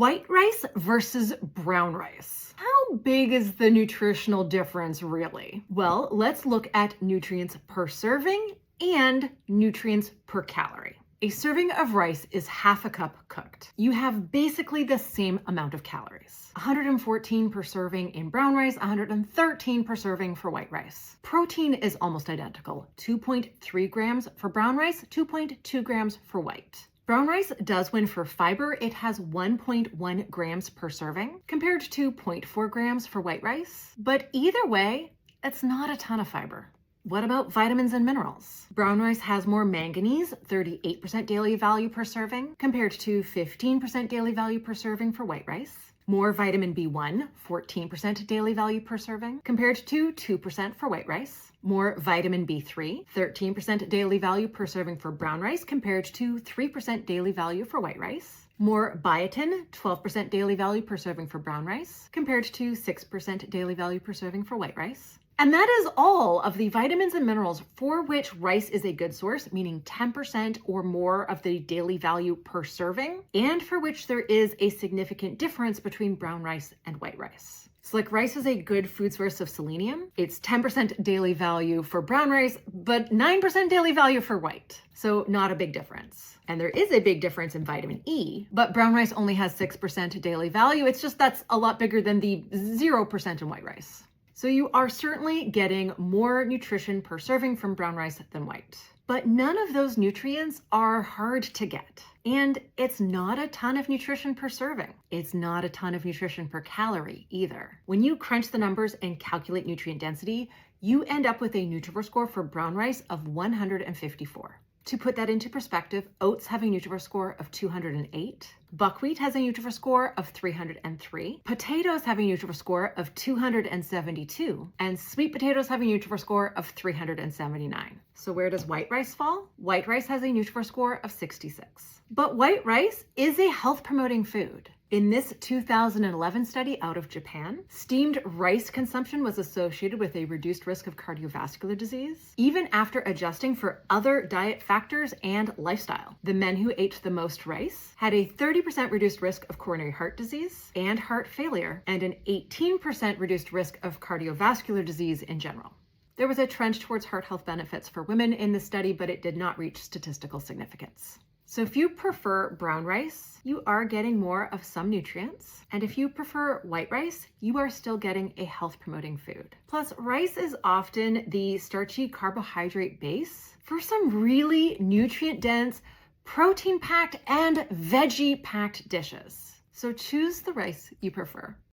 White rice versus brown rice. How big is the nutritional difference really? Well, let's look at nutrients per serving and nutrients per calorie. A serving of rice is half a cup cooked. You have basically the same amount of calories. 114 per serving in brown rice, 113 per serving for white rice. Protein is almost identical. 2.3 grams for brown rice, 2.2 grams for white. Brown rice does win for fiber. It has 1.1 grams per serving compared to 0.4 grams for white rice. But either way, it's not a ton of fiber. What about vitamins and minerals? Brown rice has more manganese, 38% daily value per serving, compared to 15% daily value per serving for white rice. More vitamin B1, 14% daily value per serving, compared to 2% for white rice. More vitamin B3, 13% daily value per serving for brown rice, compared to 3% daily value for white rice. More biotin, 12% daily value per serving for brown rice, compared to 6% daily value per serving for white rice. And that is all of the vitamins and minerals for which rice is a good source, meaning 10% or more of the daily value per serving, and for which there is a significant difference between brown rice and white rice. Slick rice is a good food source of selenium. It's 10% daily value for brown rice, but 9% daily value for white. So not a big difference. And there is a big difference in vitamin E, but brown rice only has 6% daily value. It's just that's a lot bigger than the 0% in white rice. So you are certainly getting more nutrition per serving from brown rice than white. But none of those nutrients are hard to get. And it's not a ton of nutrition per serving. It's not a ton of nutrition per calorie either. When you crunch the numbers and calculate nutrient density, you end up with a Nutrivore score for brown rice of 154. To put that into perspective, oats have a Nutrivore score of 208. Buckwheat has a Nutrivore score of 303. Potatoes have a Nutrivore score of 272. And sweet potatoes have a Nutrivore score of 379. So where does white rice fall? White rice has a Nutrivore score of 66. But white rice is a health-promoting food. In this 2011 study out of Japan, steamed rice consumption was associated with a reduced risk of cardiovascular disease, even after adjusting for other diet factors and lifestyle. The men who ate the most rice had a 30% reduced risk of coronary heart disease and heart failure, and an 18% reduced risk of cardiovascular disease in general. There was a trend towards heart health benefits for women in the study, but it did not reach statistical significance. So if you prefer brown rice, you are getting more of some nutrients. And if you prefer white rice, you are still getting a health-promoting food. Plus, rice is often the starchy carbohydrate base for some really nutrient-dense, protein-packed, and veggie-packed dishes. So choose the rice you prefer.